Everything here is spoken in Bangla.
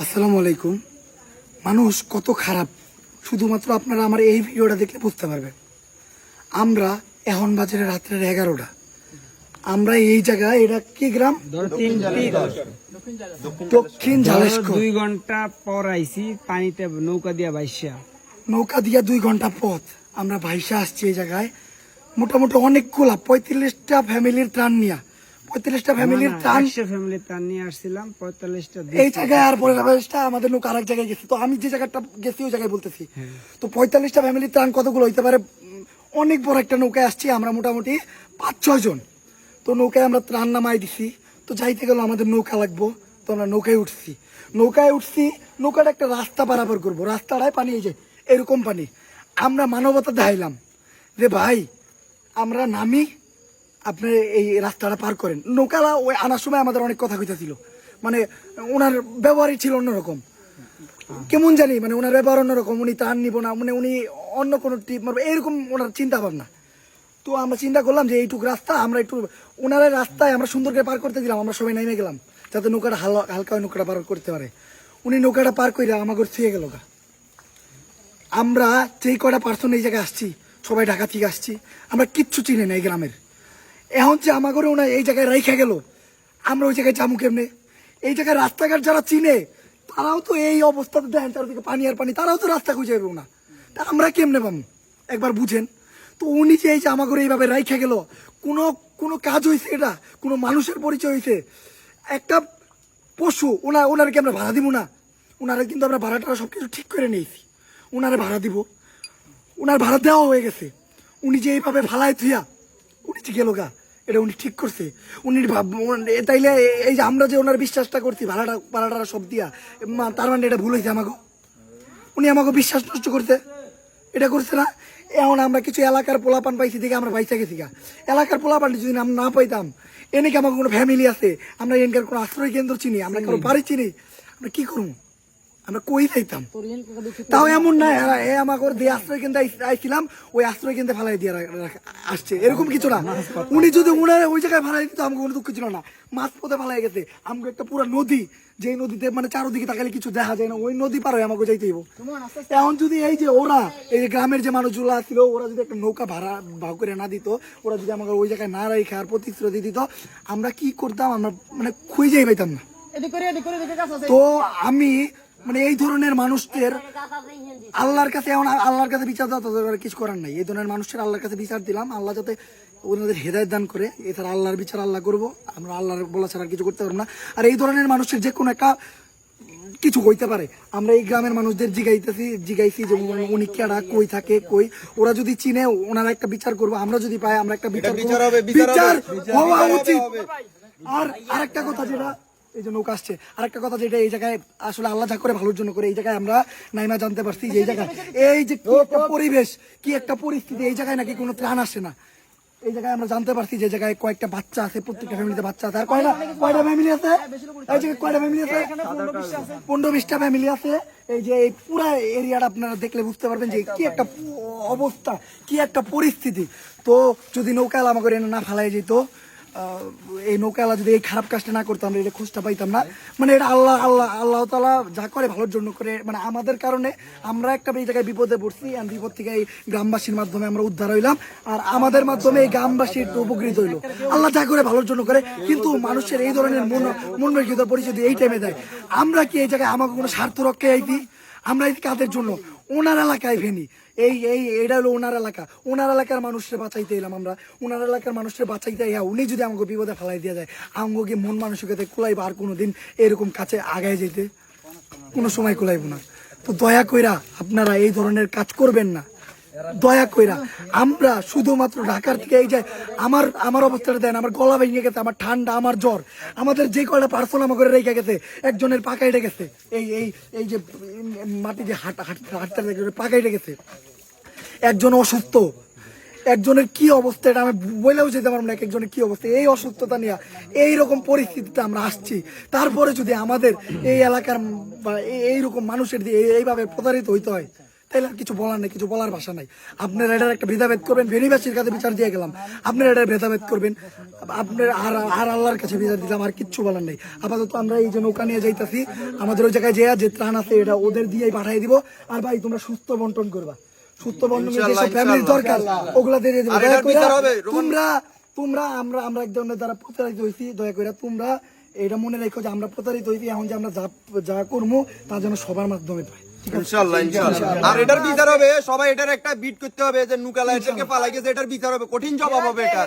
আসসালামু আলাইকুম। মানুষ কত খারাপ শুধুমাত্র আপনারা আমার এই ভিডিওটা দেখলে বুঝতে পারবেন। আমরা এখন বাজারে রাত্রের 11টা, আমরা এই জায়গায়, এটা কি গ্রাম? দক্ষিণ ঝালেশকর। 2 ঘন্টা পর আইছি পানিতে নৌকা দিয়া বাইসা। নৌকা দিয়া 2 ঘন্টা পথ আমরা ভাইসা আসছি এই জায়গায়। মোটামুটি অনেকগুলা 35টা ফ্যামিলির ত্রাণ নিয়া, 35টা ফ্যামিলির ত্রাণ, 100 ফ্যামিলির ত্রাণ নিয়ে আসছিলাম, 45টা এই জায়গায়। আর 45টা আমাদের নৌকা আরেক জায়গায় গেছে। তো আমি যে জায়গাটা গেছি ওই জায়গায় বলতেছি। তো 45টা ফ্যামিলির ত্রাণ কতগুলো হইতে পারে? অনেক বড় একটা নৌকায় আসছি আমরা, মোটামুটি 5-6 জন। তো নৌকায় আমরা ত্রাণ নামাই দিছি। তো যাইতে গেল আমাদের নৌকা লাগবো, তো আমরা নৌকায় উঠছি। নৌকাটা একটা রাস্তা পারাপার করবো, রাস্তাটায় পানি, এই যে এরকম পানি। আমরা মানবতা দেখাইলাম যে ভাই আমরা নামি, আপনি এই রাস্তাটা পার করেন। নৌকালা ওই আনার সময় আমাদের অনেক কথা কইতেছিল, মানে ওনার ব্যবহারই ছিল অন্যরকম, কেমন জানি, মানে ওনার ব্যবহার অন্যরকম। উনি ত্রাণ নিব না, মানে উনি অন্য কোনো টিপ মারবে, এরকম ওনার চিন্তা ভাবনা। তো আমরা চিন্তা করলাম যে এইটুকু রাস্তা আমরা একটু ওনার রাস্তায় আমরা সুন্দর করে পার করতে দিলাম। আমরা সবাই নেমে গেলাম যাতে নৌকাটা হালকা নৌকাটা পার করতে পারে। উনি নৌকাটা পার করে আমাকে ছুঁয়ে গেল গা। আমরা যেই কয়টা পার্সন এই জায়গায় আসছি, সবাই ঢাকা থেকে আসছি, আমরা কিচ্ছু চিনি না এই গ্রামের। এখন যে আমাকে ওনা এই জায়গায় রাইখা গেল, আমরা ওই জায়গায় যাবো কেমনে? এই জায়গায় রাস্তাঘাট যারা চিনে তারাও তো এই অবস্থাতে দেখেন, চারদিকে পানি আর পানি, তারাও তো রাস্তা খুঁজে যাবে না। তা আমরা কেমনে পাবো একবার বুঝেন তো। উনি যে এই যে আমাকে এইভাবে রাইখা গেল, কোনো কোনো কাজ হয়েছে? এটা কোনো মানুষের পরিচয় হয়েছে? একটা পশু, ওনারকে আমরা ভাড়া দিব না? ওনারা কিন্তু আমরা ভাড়াটা সবকিছু ঠিক করে নিয়েছি, ওনারে ভাড়া দিব, ওনার ভাড়া দেওয়া হয়ে গেছে। উনি যে এইভাবে ভাড়ায় থুয়া উনি যে গেল গা, এটা উনি ঠিক করছে। উনি তাইলে এই যে আমরা যে ওনার বিশ্বাসটা করছি ভাড়াটা সব দিয়া, তার মানে এটা ভুল হয়েছে আমাকে। উনি আমাকে বিশ্বাস নষ্ট করতে, এটা করছে না। এখন আমরা কিছু এলাকার পোলাপান পাইছি দেখে আমরা বাইচা গেছি গা। এলাকার পোলাপান যদি আমরা না পাইতাম, এনেকে আমাকে কোনো ফ্যামিলি আছে, আমরা এনকার কোনো আশ্রয় কেন্দ্র চিনি, আমরা কারো বাড়ি চিনি, আমরা কি করবো? আমরা কই যাইতাম? তাও এমন না আমাকে দিয়ে আশ্রয় কেন্দ্রে আইছিলাম, ওই আশ্রয় কেন্দ্রে ফেলাই দিয়ে আসছে, এরকম কিছু না। উনি যদি উনার ওই জায়গায় ফেলাই দিত আমাকে কোনো দুঃখ ছিল না। মাছ পথে ফেলাই গেছে আমাকে একটা পুরো নদী, যে নদীতে মানে চারোদিকে তাকালে কিছু দেখা যায় না, ওই নদী পার হয়ে আমাকে যাইতে হইব। এখন যদি এই যে ওরা, এই যে গ্রামের যে মানুষগুলো ছিল, ওরা যদি একটা নৌকা ভাড়া ভাগ করে না দিত, ওরা যদি আমাকে ওই জায়গায় না রেখে আর প্রতিশ্রুতি দিত, আমরা কি করতাম? আমরা মানে খুঁজেই পাইতাম না। তো আমি মানে এই ধরনের মানুষদের আল্লাহর কাছে, এখন আল্লাহর কাছে বিচার দেওয়া তাদের কিছু করার নাই। এই ধরনের মানুষের আল্লাহর কাছে বিচার দিলাম, আল্লাহ যাতে ওনাদের হেদায়েত দান করে। এছাড়া আল্লাহর বিচার আল্লাহ করবো, আমরা আল্লাহর বলা ছাড়া কিছু করতে পারবো না। আর এই ধরনের মানুষের যে কোনো একটা কিছু হইতে পারে, আমরা এই গ্রামের মানুষদের জিগাইছি যে উনি কেডা, কই থাকে, কই, ওরা যদি চিনে ওনারা একটা বিচার করবো, আমরা যদি পাই আমরা একটা বিচার হওয়া উচিত। আর আরেকটা কথা, যেটা এই যে নৌকা আসছে, আরেকটা কথা যেটা এই জায়গায় আসলে আল্লাহ যা করে ভালোর জন্য করে, এই জায়গায় আমরা নাইমা জানতে পারছি যে এই জায়গায় এই যে কি একটা পরিবেশ, কি একটা পরিস্থিতি, এই জায়গায় নাকি কোনো ত্রাণ আসে না। এই জায়গায় আমরা জানতে পারছি যে জায়গায় কয়েকটা বাচ্চা আছে, প্রত্যেকটা ফ্যামিলিতে বাচ্চা আছে। আর কয়টা ফ্যামিলি আছে? এই জায়গায় কয়টা ফ্যামিলি আছে? 15-20টা ফ্যামিলি আছে। এই যে এই পুরা এরিয়াটা আপনারা দেখলে বুঝতে পারবেন যে কি একটা অবস্থা, কি একটা পরিস্থিতি। তো যদি নৌকা আমাকে না ফেলাই যেত, এই নৌকালা যদি এই খারাপ কাজটা না করতাম, এটা খোঁজটা পাইতাম না। মানে এটা আল্লাহ তাআলা যা করে ভালোর জন্য করে। মানে আমাদের কারণে আমরা একটা এই জায়গায় বিপদে পড়ছি, আর বিপদ থেকে এই গ্রামবাসীর মাধ্যমে আমরা উদ্ধার হইলাম, আর আমাদের মাধ্যমে এই গ্রামবাসীর উপকৃত হইলো। আল্লাহ যা করে ভালোর জন্য করে, কিন্তু মানুষের এই ধরনের মনমর্জিত পরিচয় এই টাইমে দেয়। আমরা কি এই জায়গায় আমাকে কোনো স্বার্থ রক্ষায় আইতি? আমরা এই কাদের জন্য? ওনার এলাকায় ভেনি, এটা হলো ওনার এলাকা, ওনার এলাকার মানুষের বাঁচাইতে এলাম আমরা। ওনার এলাকার মানুষের বাঁচাইতে উনি যদি আমাকে বিপদে ফেলাই দিয়ে যায়, আমাকে মন মানসিকতা কুলাইব আর কোনোদিন এরকম কাছে আগায় যেতে কোনো সময় কুলাইব না। তো দয়া কইরা আপনারা এই ধরনের কাজ করবেন না, দয়া কইরা। আমরা শুধুমাত্র ঢাকার থেকে এই যে আমার অবস্থাটা দেন, আমার গলা ভেঙে গেছে, আমার ঠান্ডা, আমার জ্বর, আমাদের যে কয়টা পার্সোনাল আমাকে রেখে গেছে, একজনের পা কাইটে গেছে, এই যে মাটি যে হাঁটতে পা কাইটে গেছে, একজন অসুস্থ, একজনের কি অবস্থা এটা আমি বলেও যেতে পারবো না। একজনের কি অবস্থা, এই অসুস্থতা নিয়ে এইরকম পরিস্থিতিতে আমরা আসছি। তারপরে যদি আমাদের এই এলাকার বা এইরকম মানুষের দিয়ে এইভাবে প্রতারিত হইতে হয়, তাইলে আর কিছু বলার নেই, কিছু বলার ভাষা নাই। আপনারা এটার একটা ভেদাভেদ করবেন, ভেনিবাসীর কাছে বিচার দিয়ে গেলাম, আপনারা এটার ভেদাভেদ করবেন, আপনার আর আল্লাহর কাছে বিচার দিলাম, আর কিচ্ছু বলার নেই। আপাতত আমরা এই যে নৌকা নিয়ে যাইতাছি, আমাদের ওই জায়গায় যে ত্রাণ আছে এটা ওদের দিয়েই পাঠিয়ে দিব। আর ভাই তোমরা সুস্থ বন্টন করবা, সুস্থ বন্টন যেসব ফ্যামিলির দরকার ওগুলা দিয়ে দিব। দয়া করে তোমরা আমরা এক ধরনের দ্বারা প্রতারিত হয়েছি, দয়া করে তোমরা এটা মনে রেখো যে আমরা প্রতারিত হয়েছি, এখন যে আমরা যা করবো তা যেন সবার মাধ্যমে পাই। ইনশাআল্লাহ ইনশাআল্লাহ। আর এটার বিচার হবে, সবাই এটার একটা বিট করতে হবে যে নুকালা এটাকে পালাই গেছে, এটার বিচার হবে, কঠিন জবাব হবে এটা।